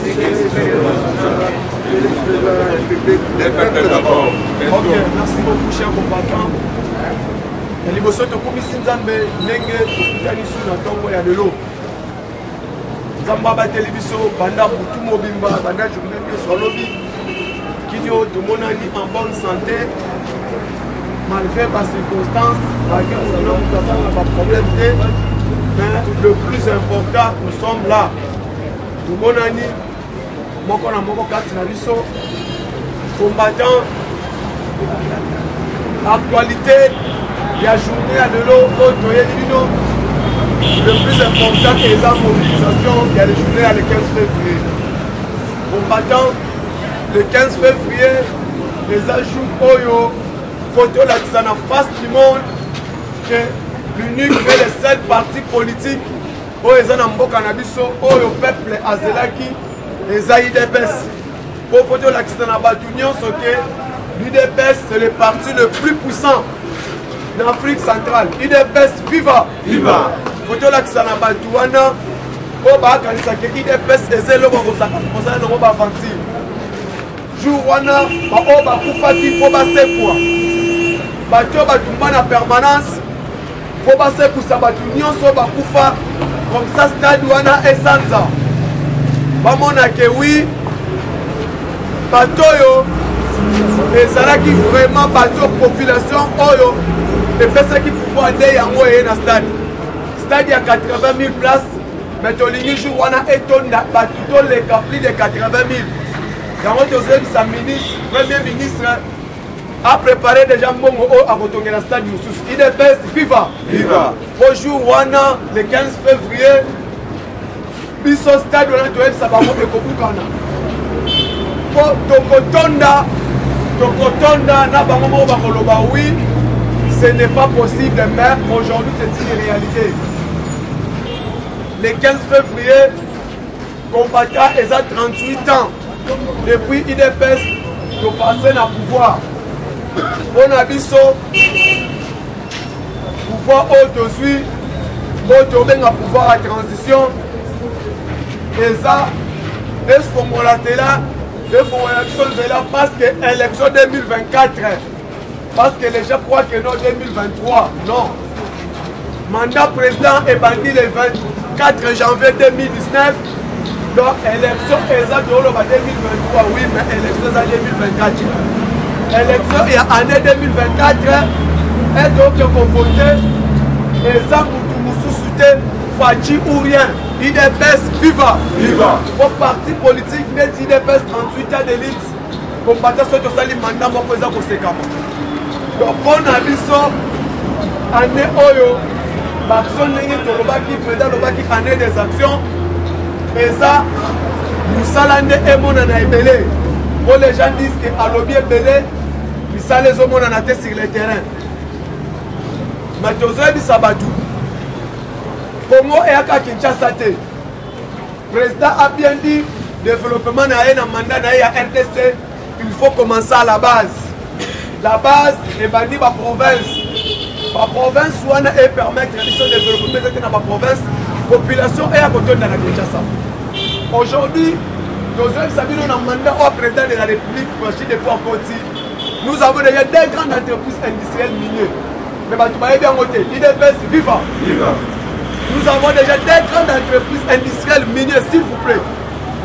Ok, merci beaucoup, cher combattant. Les bossons de commission Nzambe, Nenge, Tanisu, Natongo, ya de l'eau. Zamba télévision, Banda, Boutou Mobimba, Banda, Joumé, Solobi, Kinyo, tout le monde en bonne santé, malgré les circonstances, malgré les problèmes, mais le plus important, nous sommes là. Tout le monde a dit, combattant, actualité, il y a journée à de l'eau, le plus important est la mobilisation, il y a les journées à le 15 février. Combattant, le 15 février, les ajouts Oyo, photo là qui s'en a face du monde, que l'unique et le seul parti politique, Oyo Zanambo Cannabiso, Oyo peuple Azelaki, les AIDPS. Pour photo là qui s'en a battu, l'IDPS c'est le parti le plus puissant d'Afrique centrale. IDPS, viva! Viva! Photo là qui s'en a battu, Oba Kanisake, IDPS et Zélo Bosaka, on s'en a avanti. Jour wana, Oba Koufaki, Foba Sekwa. Bato Batumba na permanence, Foba Sekwa, Sabatu Nyonso Bakoufa, comme ça, stade wana et Sanza. Bamona ke oui, Batoyo, et Zalaki vraiment bateau population Oyo, et personne qui pouvoir aller à moi et dans le stade. Stade il y a 80 000 places, mais tu as ligné jour on a étonné bateau les caplis de 80 000. Quand on te sa ministre, premier ministre, a préparé déjà mon à retourner dans le stade Moussous. Il est best, viva! Viva! Bonjour Wana, le 15 février, biso stade on a trouvé ça va monter Kokukana. Tokotonda, na bango bakoloba oui, ce n'est pas possible, mais aujourd'hui c'est une réalité. Le 15 février, combattant et à 38 ans, depuis IDPS, nous passons à pouvoir. On a vu ça, pouvoir aujourd'hui, on a pouvoir à transition, et ça, les formulaires là, de l'élection de là parce que l'élection 2024, parce que les gens croient que non 2023, non. Mandat président est banni le 24 janvier 2019, donc élection exacte de 2023, oui, mais élection en 2024. Élection il y a année 2024, et donc pour voter, et ça pour soutien, Fadji ou rien. IDPS, viva! Viva! Pour parti politique, net IDPS 38 ans d'élite, combattant ceux qui ont sali mandat, moi, président conséquemment. Donc, on a vu ça, année Oyo, l'action n'est pas qui président, année des actions, et ça, nous salandé et mon anaïbélé. Pour les gens disent que à lobby est belé, ils salent les hommes en athée sur le terrain. Mais tu as dit ça, Badou. Congo et à Kinshasa. Le président a bien dit développement na mandat na RDC, il faut commencer à la base. La base est bandit la province. La province ouana et permettre le développement dans la province. Population est à côté de la Kinshasa. Aujourd'hui, nous avons un mandat au président de la République nous avons déjà des grandes entreprises industrielles minières. Mais tu vas bien voter. IDPS, viva! Viva! Nous avons déjà des grandes entreprises industrielles minières, s'il vous plaît.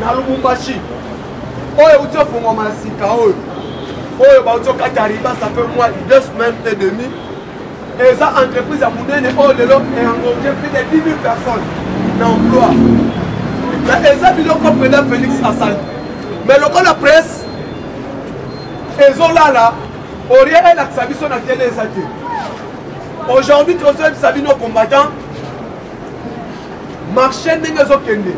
Dans le Lubumbashi. Oyo Uto Fongomasika, Oyo Bauto Katariba, ça fait moins de 2 semaines et demie. Et ça, entreprise à Mounene, Oyo de l'eau est engagé plus de 10 000 personnes d'emploi. Mais ça, ils ont compris Félix Assal. Mais le la presse, ils ont là, Aurien et la Xaviso n'a télé les athées. Aujourd'hui, tu as vu nos combattants. Marché n'est pas kende.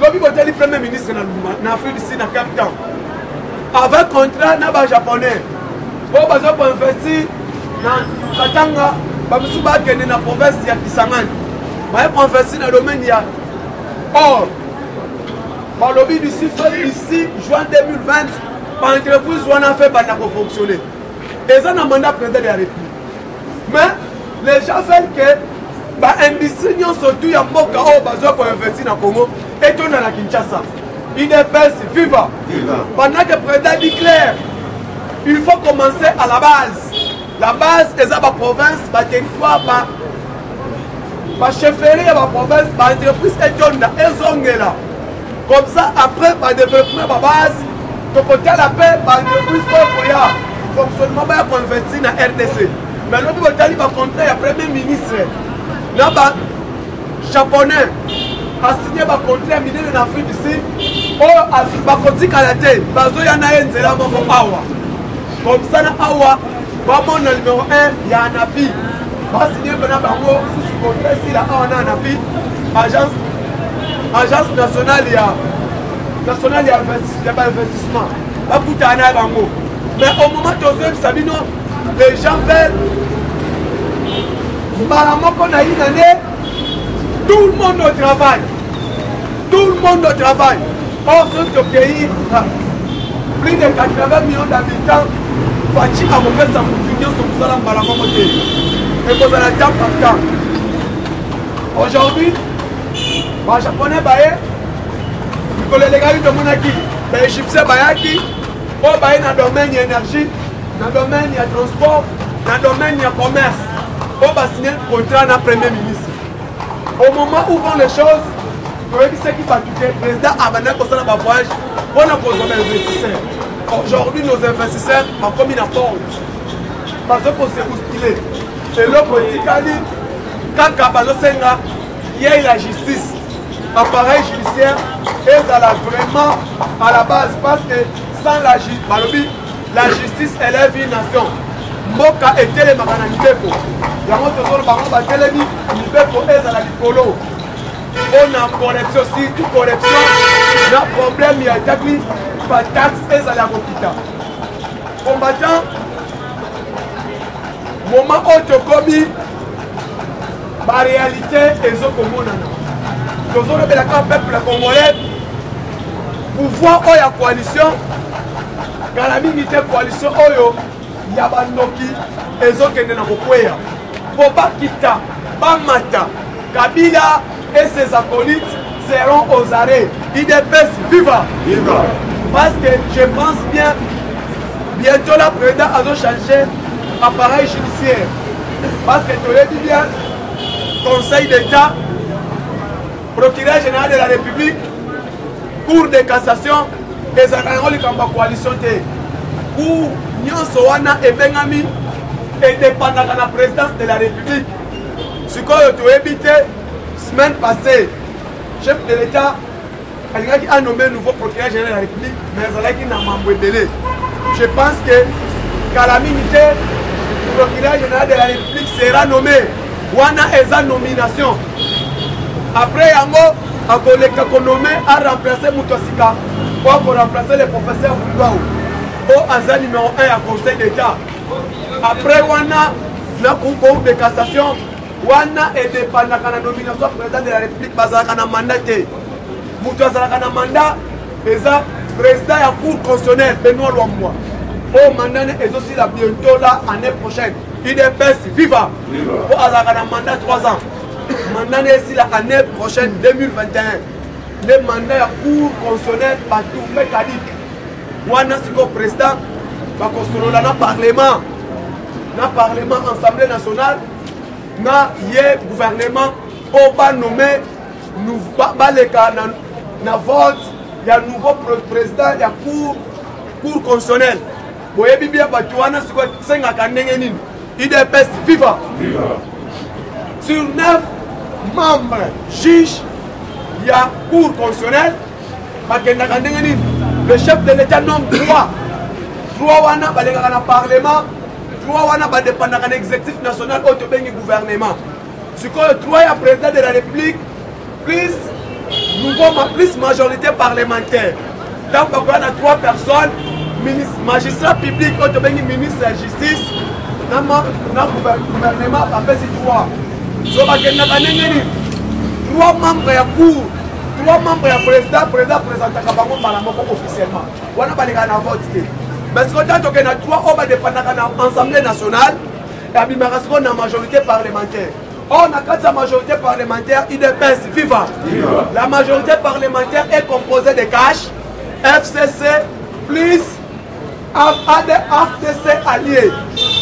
Lobi Boteli premier ministre en Afrique du Sud, dans Cape Town. Avec contrat na japonais. Pour investir dans Katanga, Bamisuba kende na province ya Kisangani. Ba investir dans le domaine ya. Or, par lobby du ici, juin 2020, par entreprise on a fait pour fonctionner. Et ça, on a mandat président de la République. Mais les gens veulent que l'industrie surtout il y a beaucoup pour investir dans le Congo. et on a la Kinshasa. UDPS, viva. Pendant que le président dit clair, il faut commencer à la base. La base, c'est la province, le territoire, la chefferie, la province, l'entreprise et là. Comme ça, après, le développement de la base, le côté la paix, l'entreprise, le fonctionnement va convertir dans la RDC. Mais l'autre côté, il va rencontrer le premier ministre. Là, japonais a signé un contrat ministre de l'Afrique du Sud. Il va continuer à la tête. Il y a un awa. Comme ça, awa, le numéro 1, il y a un appui. Il va signer un contrat ici, là, on a un appui. Agence nationale, il y a investissement. Mais au moment où les gens veulent, tout le monde au travail. Tout le monde au travail. Or, ce pays, plus de 80 millions d'habitants, Fati a refait sa opinion sur Salam Balamomoté. Et vous allez dire par temps. Aujourd'hui, les Japonais, les légalités de Monaki, les Égyptiens, ils dans le domaine de l'énergie, dans le domaine du transport, dans le domaine du commerce. On va signer le contrat dans le Premier ministre. Au moment où vont les choses, ce qui va toucher, le président a maintenant posé un voyage, on a posé un investisseur. Aujourd'hui, nos investisseurs ont commis une porte. Parce qu'on s'est bousculé. Et l'autre petit dit, quand Kabalo Senga, il y a la justice, appareil judiciaire, et ça l'a vraiment à la base. Parce que sans la justice élève une nation. Moka était les Makana Nibeko. Il y a un autre baron Batelemi, Nibeko est à la Nicolo. On a correction, si une correction, il y a un problème, il y a un taxi, pas taxe et à la Rokita. Combattant, moment où tu as commis, la réalité est ce que nous avons. Nous avons le peuple congolais, pouvoir où il y a coalition, quand la minute coalition, il y a des noki et des gens qui sont pour pas quitter, Bamata, Kabila et ses acolytes seront aux arrêts. IDPS, viva! Viva! Parce que je pense bien, bientôt la président a changé appareil judiciaire. Parce que tu l'as dit bien, Conseil d'État, procureur général de la République, Cour de cassation, et ça a été une coalition. Pour Nyonsowana et Bengami et dépendant de la présidence de la République. Ce qu'on a évité la semaine passée, chef de l'État a nommé un nouveau procureur général de la République, mais il n'a pas délai. Je pense que Calamité, le procureur général de la République sera nommé. Wana est sa nomination. Après Yango, a nommé à remplacer Moutosika pour remplacer le professeur Boudouaou. Au numéro 1 à Conseil d'État. Après Wana, la Cour de cassation, Wana est dépendant de la nomination président de la République, Bazakana mandaté. Moutouazakana mandat, et ça, président de la Cour constitutionnelle, Benoît Loambois. Au mandat est aussi là bientôt là, l'année prochaine. IDPS, viva! Pour Azakana mandat 3 ans. Mandat est ici l'année prochaine, 2021. Le mandat de la Cour constitutionnelle, partout, mécanique. Wana siko président va construire dans le parlement, Assemblée nationale, na yé gouvernement, on va nommer nous na vote, il y a nouveau président, il y a cour constitutionnelle. Vous voyez bien, Wana siko 5 à IDPS, viva! Sur 9 membres juges, il y a cour constitutionnelle, le chef de l'État nomme 3. 3 wana baleka na parlement, 3 wana ba dépendant de l'exécutif national au bengi gouvernement. Ce que 3 est président de la République, plus majorité parlementaire. Donc on a 3 personnes, magistrat public au bengi ministre de la justice, na gouvernement après ces 3. So ba kena kanengeni 3 membres ya cour. 3 membres du président présentent officiellement. On a parlé de vote. Mais ce qu'on a 3 hommes dépendants de l'Assemblée nationale et à la majorité parlementaire. On a quand la majorité parlementaire, IDPS, viva. La majorité parlementaire est composée de cash, FCC, plus AFDC alliés.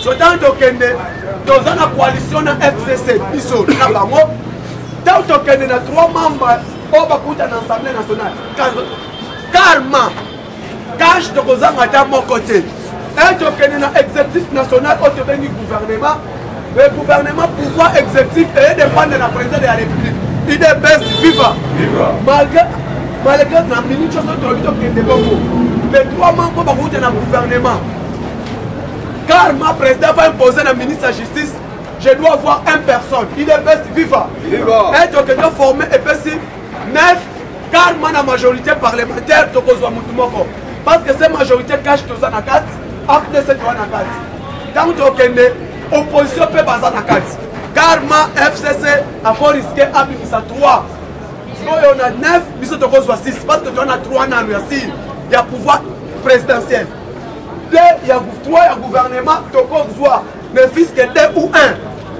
Tant que dans la coalition de FCC, ISO, tant que 3 membres au l'Assemblée nationale. Carrément, cash de Gozanga à mon côté. Et que l'exécutif national au du gouvernement, le gouvernement pouvoir exécutif et dépend de la présidence de la République. Il est best viva. Malgré la minute chose de les 3 membres de la gouvernement. Car ma président va imposer la ministre de la Justice, je dois avoir une personne. Il est best viva. Et donc nous formé et puis 9 car la majorité parlementaire de Kozouamoutoumoko. Parce que cette majorité cache tout ça dans 4. Après cette loi dans 4. Tant que l'opposition peut baser dans 4. Car ma FCC a risqué à ça 3. Si on a 9, il faut 6. Parce que tu en as 3 dans il y a pouvoir présidentiel. 2, il y a 3, il y a gouvernement, tu ne fils que 2 ou 1.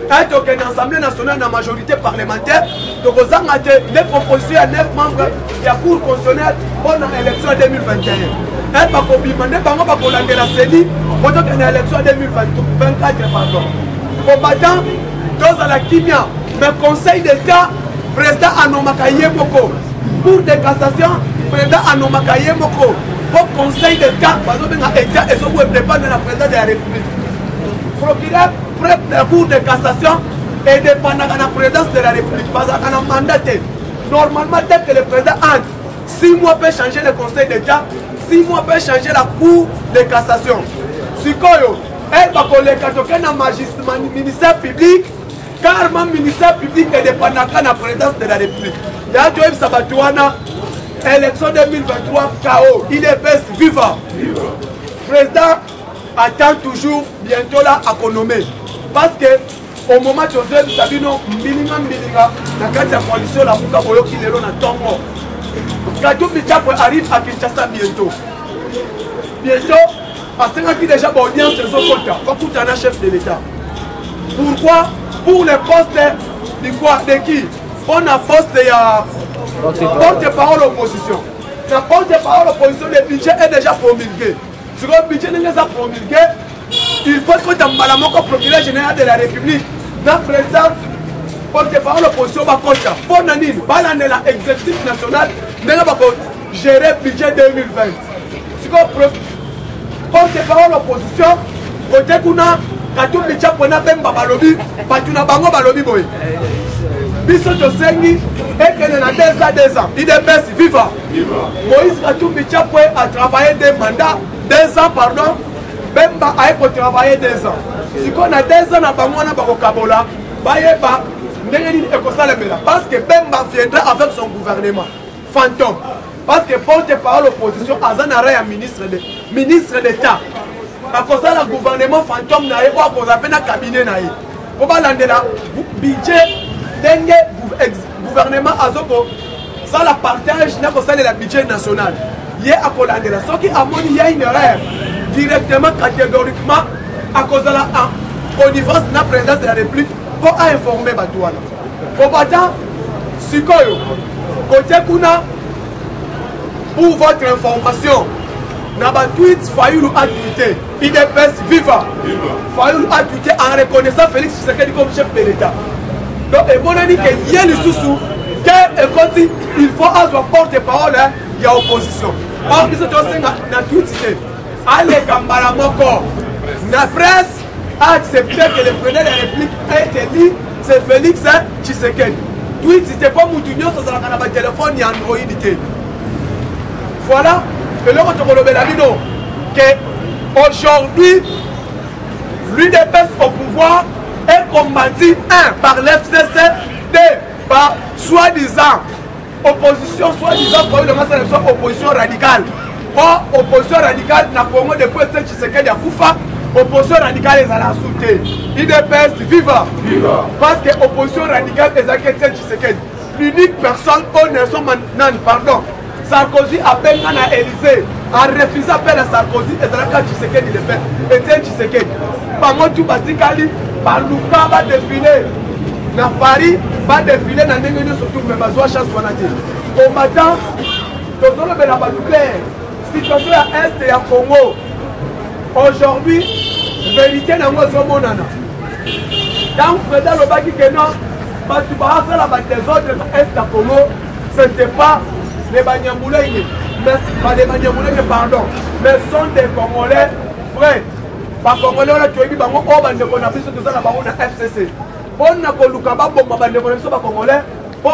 Et donc, l'Assemblée nationale, la majorité parlementaire, donc, vous avez des propositions à 9 membres de la Cour constitutionnelle pour l'élection 2021. Et par contre, vous avez la CENI pour l'élection 2024. Combattant, dans la Kimia, le Conseil d'État, président Anomaka Yemoko, Cour de cassation, président Anomaka Yemoko, pour Conseil d'État, parce que l'État est sur le dépend de la présidence de la République. Procureur prête la Cour de cassation et dépendant de la présidence de la République. Parce qu'on a mandaté. Normalement, dès que le président entre, 6 mois peut changer le Conseil d'État, 6 mois peut changer la Cour de cassation. Si elle va coller dans le ministère public, car le ministère public est dépendant de la présidence de la République. Il y a un Sabatouana, élection 2023, KO, il est best vivant. Président attend toujours bientôt là à nommer. Parce que au moment où Joseph Sabino, minimum, la coalition, la Bouka Boyo qui est là dans Tongo. Katou Bichapwe arrive à Kinshasa bientôt. Bientôt, parce qu'il y a déjà une audience de Zokota, il faut un chef de l'État. Pourquoi? Pour les postes de qui? On a poste porte-parole opposition. La porte-parole opposition, le budget est déjà promulgué. Si le budget n'est pas promulgué, il faut que le procureur général de la République, le président, porte-parole opposition, pour l'exécutif national, gérer le budget 2020. Si le porte-parole opposition, côté kuna, katou bicha pona bemba balobi, batuna bango balobi boy. Biso Tosengi, et qu'elle a 2 ans, il est best vivant. Moïse Katou Bichapwe a travaillé 2 mandats, 2 ans, pardon. Bemba a travaillé 2 ans. Si on a 2 ans, on a pas Kabola, parce que Bemba viendra avec son gouvernement fantôme. Parce que porte-parole l'opposition, Azanara est ministre d'État. À cause de le gouvernement fantôme, il y a un cabinet. Pour le budget, le gouvernement Azoko, ça la partage n'a pas le budget national. Il y a ce qui a une erreur directement, catégoriquement, à cause de la connivence de la présidence de la République pour informer Batouana. Combattant, Sikoyo, côté Kuna, pour votre information, dans le tweet, Fayoulou a tweeté, IDPS viva. Fayoulou a tweeté en reconnaissant Félix Tshisekedi comme chef de l'État. Donc, on a dit qu'il y a le sous-sous, il faut avoir porte-parole, il y a opposition. Or, ils sont aussi dans tweet, allez, Kambala Moko, la presse a accepté que le président de la République a été dit, c'est Félix Tshisekedi. Tweet, c'était pas Moutounio, ça sera dans le téléphone, il y a Android. Voilà, que l'on qu'aujourd'hui, l'UDPS au pouvoir est combattu, 1, par l'FCC, 2, par soi-disant opposition, soi-disant opposition radicale. Or, opposition radicale n'a pas de point de Tshisekedi à Koufa, opposition radicale est à la soute. IDPS viva. Parce que l'opposition radicale est à Tshisekedi. L'unique personne, Nelson Mandela, pardon, Sarkozy a peine à Élysée, a refusé appel à Sarkozy et c'est là que Tshisekedi le fait. Et c'est Tshisekedi. Par contre, tout Batikali, par Luka va défiler. na Paris va défiler na ndenge surtout mais bazwa chance wana te combattant tozolobela bato clair situation ya est ya Congo aujourd'hui vérité nango ezomonana donc président lobaki ke non bato baasala badésordre na est ya Congo ce n'était pas les Banyamulenge les Banyamulenge pardon mais sont des Congolais vrais Congolais wana toyebi bango oyo bandeko na biso toza na bango na FCC mpona koluka babomba bandeko na biso bacongolais mpo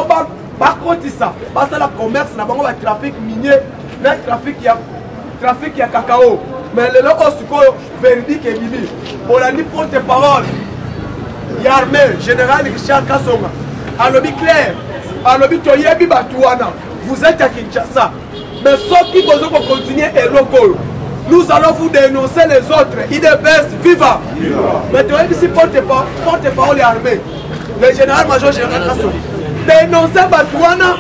bakotisa basala commerce na bango batrafic minier na trafic ya cacao mais lelo oyo sikoyo verdict ebimi olandi porte parole ya armée général Richard Kasonga alobi clair alobi toyebi bato wana vous êtes à Kinshasa mais soki bozo kocontinue eloko oyo nous allons vous dénoncer les autres. IDPS, viva! Mais tu as ici porte-parole et armée. Le général-major général Kassonga. Dénoncer Batouana,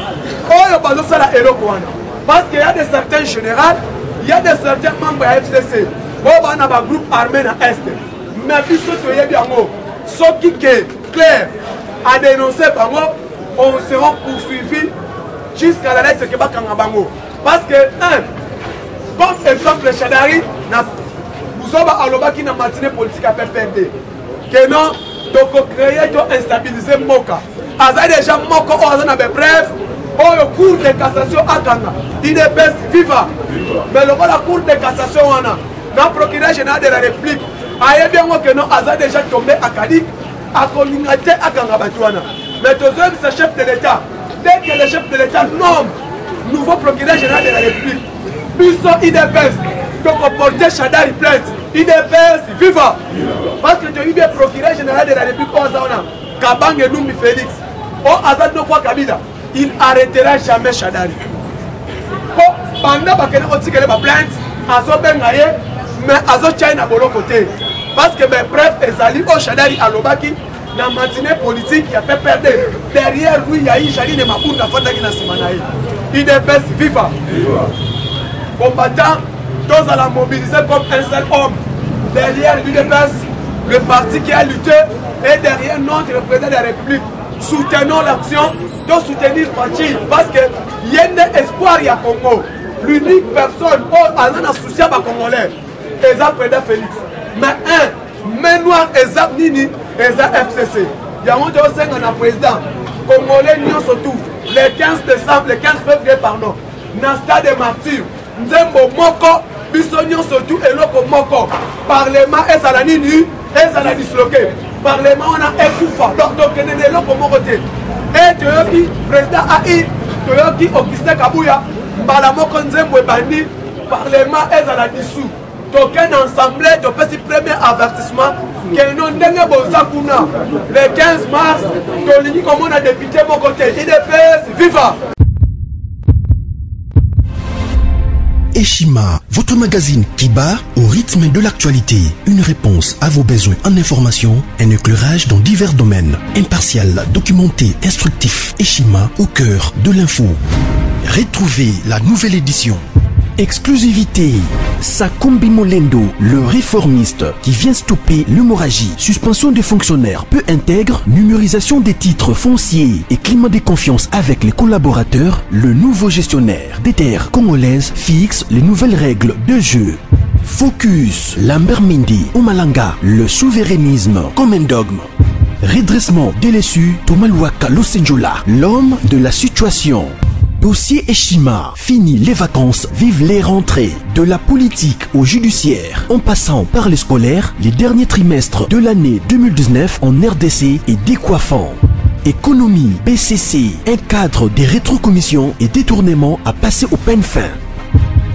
parce qu'il y a de certains généraux, il y a de certains membres de la FCC. On a un groupe armé dans l'Est. Mais puis ce qui est bien, ce qui est clair à dénoncer, on sera poursuivis jusqu'à la lettre que Bakangabango. Parce que, comme exemple Chadari, nous avons alobaki na matinée politique à PPRD. Que non, donc créer, donc instabiliser Moka. Aza déjà Moka, on a des preuves. Oh, le cours de cassation à Kanga. Il est best viva. Mais le cours de cassation, on a. Le procureur général de la République. Aïe bien que non, Aza déjà tombé à Kadik. À Kolingate à Kanga Batouana. Mais deuxième, c'est chef de l'État. Dès que le chef de l'État nomme nouveau procureur général de la République. Puisson IDPS, donc on portait Chadari plainte. IDPS, viva! Parce que tu as eu bien procureur général de la République au Azana, Kabang et Noumi Félix, au Azad Nokwa Kabila, il n'arrêtera jamais Chadari. Pendant que tu as eu plainte, Azo Bengaye, mais Azo China Bolo côté. Parce que mes preuves ezali au Chadari à Lobaki, dans la matinée politique, il a fait perdre. Derrière lui, il y a eu Chadine et Mabounda Fandaki Nasimanaï. IDPS, viva! Combattants, tous à la mobiliser comme un seul homme. Derrière l'UDPS, le parti qui a lutté, et derrière notre président de la République. Soutenons l'action de soutenir le parti. Parce qu'il y a un espoir à Congo. L'unique personne qui a un souci à Congolais, c'est le président Félix. Mais main noire, c'est Nini, c'est FCC. Il y a un président Congolais, surtout, le 15 décembre, le 15 février, pardon, dans le stade de Martyrs. Nzembo moko bisonyo surtout eloko moko parlement ezala nini ezala disloqué parlement on a ekufa donc kenene eloko moko te et toyoki président AI toyoki Augustin Kabuya mbala moko nzembo ebandi parlement ezala dissous token ensemble topesi premier avertissement que non ndenge boza kuna le 15 mars tolingi komona député moko te IDPS viva. Eshima, votre magazine qui bat au rythme de l'actualité. Une réponse à vos besoins en information, un éclairage dans divers domaines. Impartial, documenté, instructif. Eshima au cœur de l'info. Retrouvez la nouvelle édition. Exclusivité, Sakumbi Molendo, le réformiste qui vient stopper l'hémorragie, suspension des fonctionnaires peu intègre, numérisation des titres fonciers et climat de confiance avec les collaborateurs, le nouveau gestionnaire des terres congolaises fixe les nouvelles règles de jeu. Focus, Lambert Mindi, Omalanga, le souverainisme comme un dogme. Redressement délaissé, Tomaluaka Losenjola, l'homme de la situation. Dossier Eshima, fini les vacances, vive les rentrées. De la politique au judiciaire, en passant par les scolaires, les derniers trimestres de l'année 2019 en RDC est décoiffant. Économie, PCC, un cadre des rétrocommissions et détournements à passer au peine fin.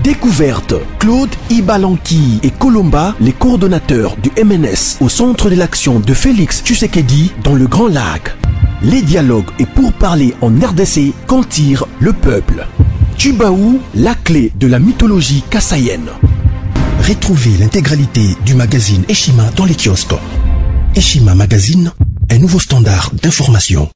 Découverte, Claude Ibalanki et Colomba, les coordonnateurs du MNS au centre de l'action de Félix Tshisekedi dans le Grand Lac. Les dialogues et pour parler en RDC qu'en tire le peuple. Tubaou, la clé de la mythologie kassaïenne. Retrouvez l'intégralité du magazine Eshima dans les kiosques. Eshima Magazine, un nouveau standard d'information.